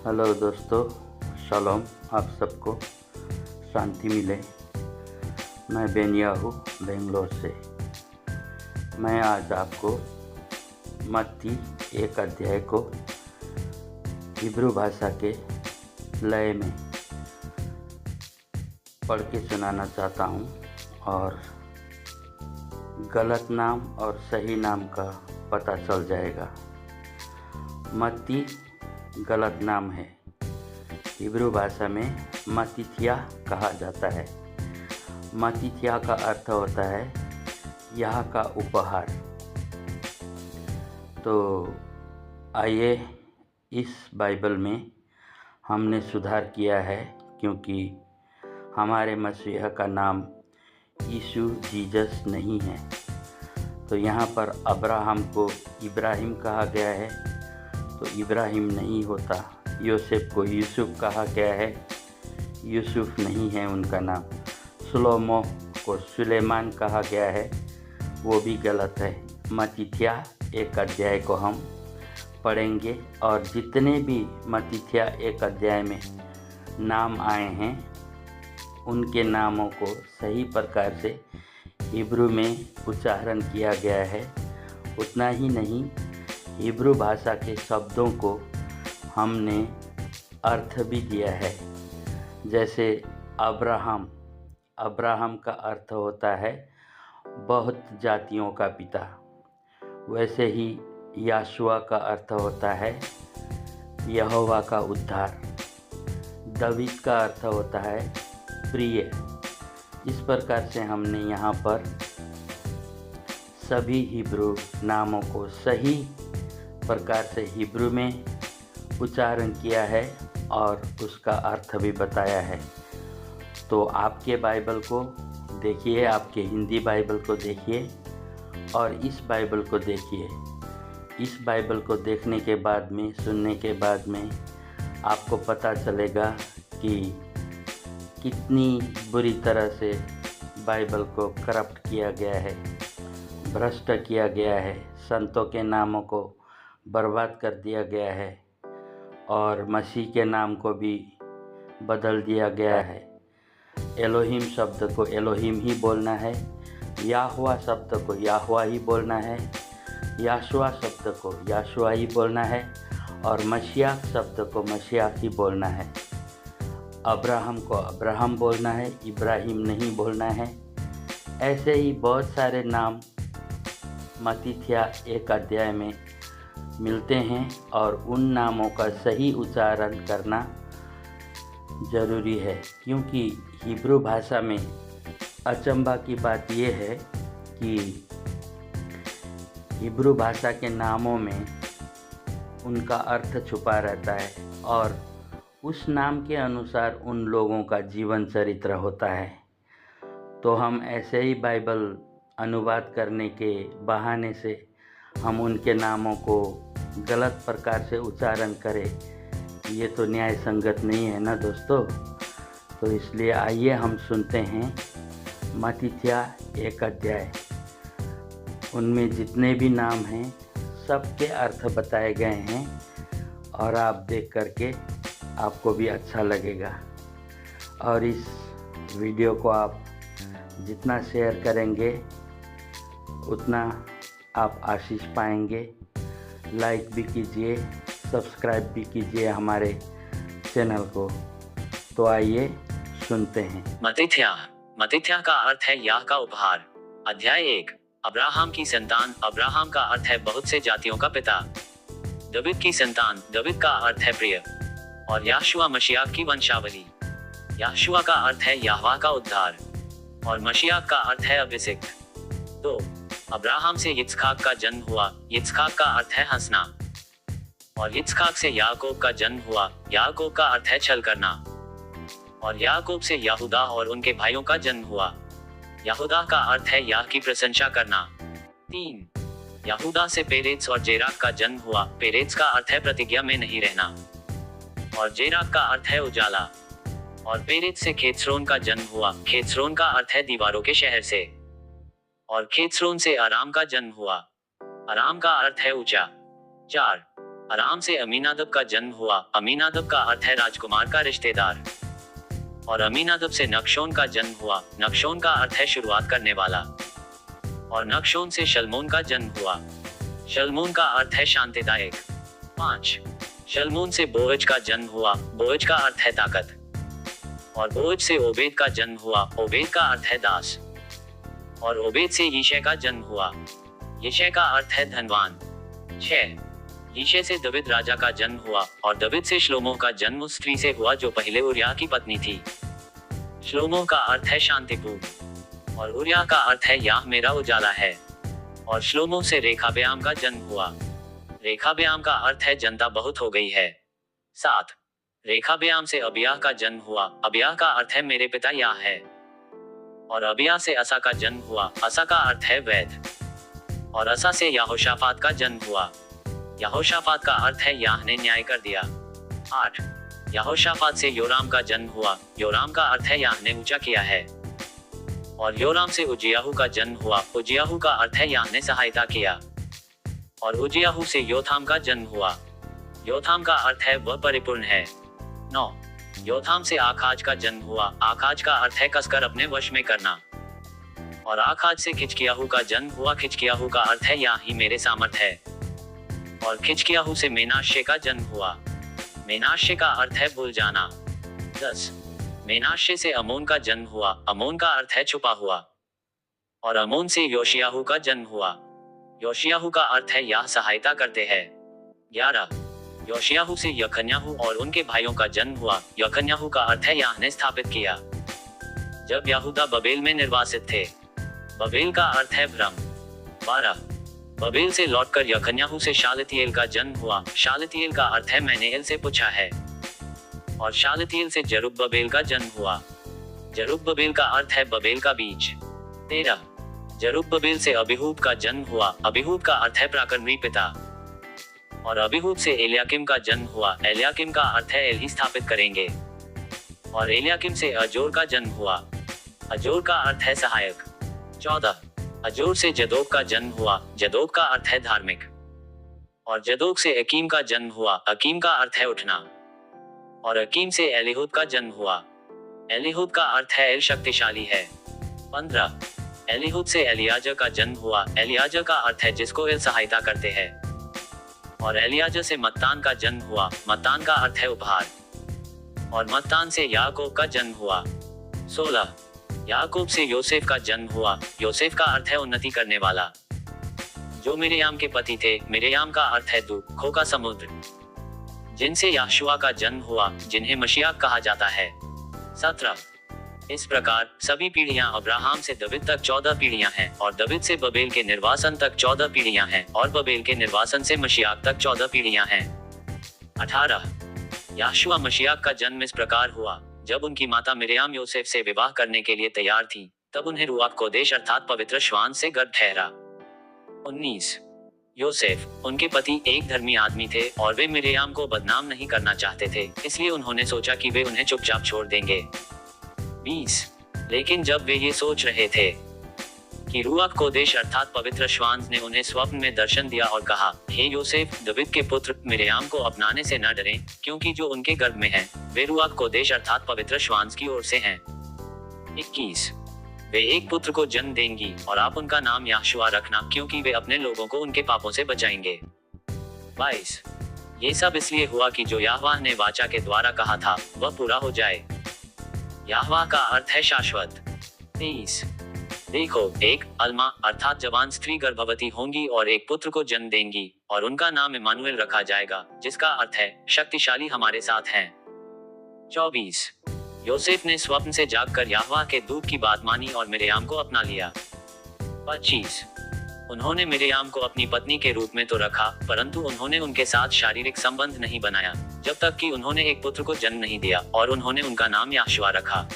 Hello दोस्तों, shalom. आप सबको शांति मिले। मैं बेनिया हूँ बेंगलोर से। मैं आज आपको मत्ती 1 अध्याय को हिब्रू भाषा के लय में पढ़ के सुनाना चाहता हूँ और गलत नाम और सही नाम का पता चल जाएगा। मत्ती गलत नाम है। हिब्रू भाषा में मत्तीथिया कहा जाता है। मत्तीथिया का अर्थ होता है यहाँ का उपहार। तो आइए, इस बाइबल में हमने सुधार किया है क्योंकि हमारे मसीहा का नाम यीशु जीसस नहीं है। तो यहाँ पर अब्राहम को इब्राहिम कहा गया है, तो इब्राहिम नहीं होता। योसेफ को यूसुफ कहा गया है, यूसुफ नहीं है उनका नाम। सुलोमो को सुलेमान कहा गया है, वो भी गलत है। मत्तीथिया 1 अध्याय को हम पढ़ेंगे और जितने भी मत्तीथिया 1 अध्याय में नाम आए हैं उनके नामों को सही प्रकार से हिब्रू में उच्चारण किया गया है। उतना ही नहीं, हिब्रू भाषा के शब्दों को हमने अर्थ भी दिया है। जैसे अब्राहम का अर्थ होता है बहुत जातियों का पिता। वैसे ही याशुआ का अर्थ होता है यहोवा का उद्धार। दावीद का अर्थ होता है प्रिय। इस प्रकार से हमने यहाँ पर सभी हिब्रू नामों को सही प्रकार से हिब्रू में उच्चारण किया है और उसका अर्थ भी बताया है। तो आपके बाइबल को देखिए, आपके हिंदी बाइबल को देखिए और इस बाइबल को देखिए। इस बाइबल को देखने के बाद में, सुनने के बाद में आपको पता चलेगा कि कितनी बुरी तरह से बाइबल को करप्ट किया गया है, भ्रष्ट किया गया है। संतों के नामों को बर्बाद कर दिया गया है और मसीह के नाम को भी बदल दिया गया है। एलोहिम शब्द को एलोहिम ही बोलना है, याहुआ शब्द को याहुआ ही बोलना है, याशुआ शब्द को याशुआ ही बोलना है और मसीह शब्द को मसीह ही बोलना है। अब्राहम को अब्राहम बोलना है, इब्राहिम नहीं बोलना है। ऐसे ही बहुत सारे नाम मत्तीथिया 1 अध्याय में मिलते हैं और उन नामों का सही उच्चारण करना ज़रूरी है, क्योंकि हिब्रू भाषा में अचंभा की बात यह है कि हिब्रू भाषा के नामों में उनका अर्थ छुपा रहता है और उस नाम के अनुसार उन लोगों का जीवन चरित्र होता है। तो हम ऐसे ही बाइबल अनुवाद करने के बहाने से हम उनके नामों को गलत प्रकार से उच्चारण करें, ये तो न्याय संगत नहीं है ना दोस्तों। तो इसलिए आइए हम सुनते हैं मत्तीथिया 1 अध्याय। उनमें जितने भी नाम हैं सबके अर्थ बताए गए हैं और आप देख करके आपको भी अच्छा लगेगा। और इस वीडियो को आप जितना शेयर करेंगे उतना आप आशीष पाएंगे। लाइक भी कीजिए, सब्सक्राइब भी कीजिए हमारे चैनल को। तो आइए सुनते हैं। मत्तीथिया का अर्थ है याह का उपहार। अध्याय 1। अब्राहम की संतान। अब्राहम का अर्थ है बहुत से जातियों का पिता। दावीद की संतान। दावीद का अर्थ है प्रिय। और याशुआ मसीह की वंशावली। याशुआ का अर्थ है यहोवा का उद्धार और मसीह का अर्थ है अभिषिक्त। 2। अब्राहम से यित्सखाक का जन्म हुआ। यित्सखाक का अर्थ है हंसना। और यित्सखाक से याकूब का जन्म हुआ। याकूब का अर्थ है छल करना। और याकूब से यहूदा और उनके भाइयों का जन्म हुआ। यहूदा का अर्थ है याह की प्रशंसा करना। 3। यहूदा से पेरेत्स और जेराक का जन्म हुआ। पेरेत्स का अर्थ है प्रतिज्ञा में नहीं रहना और जेराक का अर्थ है उजाला। और पेरेत्स से खेत्सरोन का जन्म हुआ। खेत्सरोन का अर्थ है दीवारों के शहर से। और खेत्सरोन से अराम का जन्म हुआ। अराम का अर्थ है ऊंचा। 4। अराम से अमीनादब का जन्म हुआ। अमीनादब का अर्थ है राजकुमार का रिश्तेदार। और अमीनादब से नक्शोन का जन्म हुआ। नक्शोन का अर्थ है शुरुआत करने वाला। और नक्शोन से शलमोन का जन्म हुआ। शलमोन का अर्थ है शांतिदायक। 5 शलमोन से बोअज का जन्म हुआ। बोअज का अर्थ है ताकत। और बोअज से ओबेद का जन्म हुआ। ओबेद का अर्थ है दास। और ओबेद से यिशै का जन्म हुआ। यिशै का अर्थ है धनवान। 6 यिशै से दाऊद राजा का जन्म हुआ। और दाऊद से श्लोमो का जन्म उस स्त्री से हुआ जो पहले उरिया की पत्नी थी। श्लोमो का अर्थ है शांतिपूर्ण। और उरिया का अर्थ है यह मेरा उजाला है। और श्लोमो से रेखाबेआम का जन्म हुआ। रेखाबेआम का अर्थ है जनता बहुत हो गई है। 7 रेखाबेआम से अबिय्याह का जन्म हुआ। अबिय्याह का अर्थ है मेरे पिता याह है। और अबिय्याह से असा का जन्म हुआ। असा का अर्थ है वैध। और असा से यहोशाफात का जन्म हुआ। यहोशाफात का अर्थ है याह ने न्याय कर दिया। 8 यहोशाफात से योराम का जन्म हुआ। योराम का अर्थ है याह ने ऊंचा किया है। और योराम से उजियाहू का जन्म हुआ। उजियाहू का अर्थ है याह ने सहायता किया। और उजियाहू से योथाम का जन्म हुआ। योथाम का अर्थ है वह परिपूर्ण है। 9 योथाम से आखाज का जन्म हुआ। आखाज का अर्थ है कसकर अपने वश में करना। और आखाज से खिचकियाहू का जन्म हुआ। खिचकियाहू का अर्थ है या ही मेरे सामर्थ है। और खिचकियाहू से मेनाशे का जन्म हुआ। मेनाशे का अर्थ है भूल जाना। 10 मेनाशे से अमोन का जन्म हुआ। अमोन का अर्थ है छुपा हुआ। और अमोन से योशियाहू का जन्म हुआ। योशियाहू का अर्थ है यह सहायता करते हैं। 11 योशियाहू से यखन्याहू और उनके भाइयों का जन्म हुआ। यखन्याहू का अर्थ है याह ने स्थापित किया। जब यहूदा बबेल में निर्वासित थे। बबेल का अर्थ है भ्रम। 12 बबेल से लौटकर यखन्याहू से शालतियेल का जन्म हुआ। शालतियेल का अर्थ है मैंने एल से पूछा है। और शालतियेल से जरुब्बाबेल का जन्म हुआ। जरुब्बाबेल का अर्थ है बबेल का बीज। 13 जरुब्बाबेल से अबीहूद का जन्म हुआ। अबीहूद का अर्थ है पराक्रमी पिता। और अबीहूद से एलियाकिम का जन्म हुआ। एलियाकिम का अर्थ है एल ही स्थापित करेंगे। और एलियाकिम से अजोर का जन्म हुआ। अजोर का अर्थ है सहायक। 14 अजोर से जदोक का जन्म हुआ। जदोक का अर्थ है धार्मिक। और जदोक से अकीम का जन्म हुआ। अकीम का अर्थ है उठना। और अकीम से एलीहूद का जन्म हुआ। एलीहूद का अर्थ है एल शक्तिशाली है। 15 एलीहूद से एलियाजर का जन्म हुआ। एलियाजर का अर्थ है जिसको एल सहायता करते हैं। और एलियाजर से मत्तान का जन्म हुआ। मत्तान का अर्थ है उपहार। और मत्तान से याकूब का जन्म हुआ। 16 याकूब से योसेफ का जन्म हुआ। योसेफ का अर्थ है उन्नति करने वाला। जो मिर्याम के पति थे। मिर्याम का अर्थ है दुखों का समुद्र। जिनसे याशुआ का जन्म हुआ। जिन्हें मशीहा कहा जाता है। 17 इस प्रकार सभी पीढ़ियां अब्राहम से दाऊद तक 14 पीढ़ियां हैं। और दाऊद से बबेल के निर्वासन तक 14 पीढ़ियां हैं। और बबेल के निर्वासन से मशीहा तक 14 पीढ़ियां हैं। 18 याशुआ मशीहा का जन्म इस प्रकार हुआ। जब उनकी माता मिर्याम योसेफ से विवाह करने के लिए तैयार थी, तब उन्हें रुआक कोदेश अर्थात पवित्र श्वान से गर्भ ठहरा। 19 योसेफ उनके पति एक धर्मी आदमी थे और वे मिर्याम को बदनाम नहीं करना चाहते थे, इसलिए उन्होंने सोचा कि वे उन्हें चुपचाप छोड़ देंगे। 20 लेकिन जब वे ये सोच रहे थे कि रुआक कोदेश अर्थात पवित्र श्वान ने उन्हें स्वप्न में दर्शन दिया और कहा, हे योसेफ दाऊद के पुत्र, मिर्याम को अपनाने से न डरें, क्योंकि जो उनके गर्भ में है वे रुआक कोदेश अर्थात पवित्र श्वान की ओर से हैं। 21 वे एक पुत्र को जन्म देंगी और आप उनका नाम याशुआ रखना, क्योंकि वे अपने लोगों को उनके पापों से बचाएंगे। 22 ये सब इसलिए हुआ कि जो याहवाह ने वाचा के द्वारा कहा था वह पूरा हो जाए। याहवाह का अर्थ है शाश्वत। 23 देखो, एक अल्मा अर्थात जवान स्त्री गर्भवती होंगी और एक पुत्र को जन्म देंगी और उनका नाम इमानुएल रखा जाएगा, जिसका अर्थ है शक्तिशाली हमारे साथ हैं। 24 योसेफ ने स्वप्न से जागकर याहवाह के दूत की बात मानी और मिर्याम को अपना लिया। 25 उन्होंने मिर्याम को अपनी पत्नी के रूप में तो रखा, परंतु उन्होंने उनके साथ शारीरिक संबंध नहीं बनाया जब तक कि उन्होंने एक पुत्र को जन्म नहीं दिया, और उन्होंने उनका नाम याशुआ रखा।